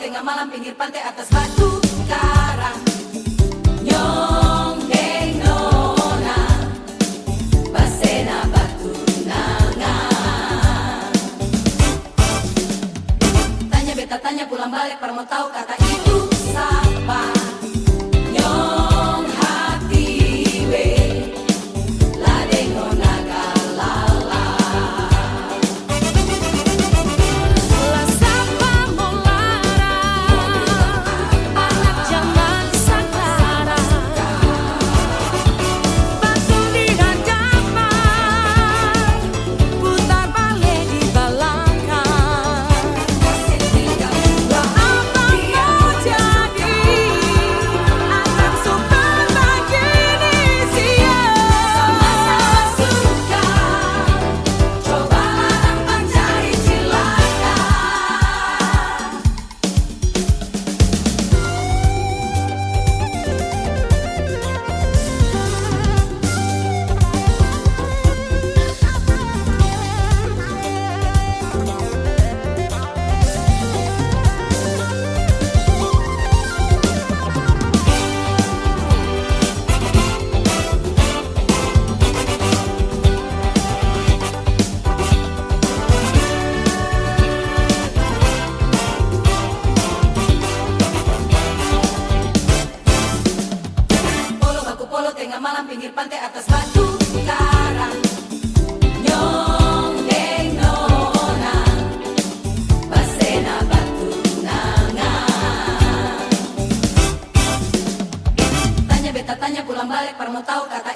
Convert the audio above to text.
tengah malam pinggir pantai atas batu karang. Nyong deng nona basena batu nangan. Tanya beta tanya pulang balik para mau tahu kata itu siapa. Nyong hati we la deng nona galala. La sapa molara anak zaman sekarang. Batu di hadapan, putar balik di belakang. Apa mau jadi akan suka begini Sama-sama sia. suka, cobalah dapat cari cilaka. Polo baku polo tengah malam pinggir pantai atas batu karang. Nyong deng nona basena batu nangan. Tanya beta tanya pulang balik para mau tahu kata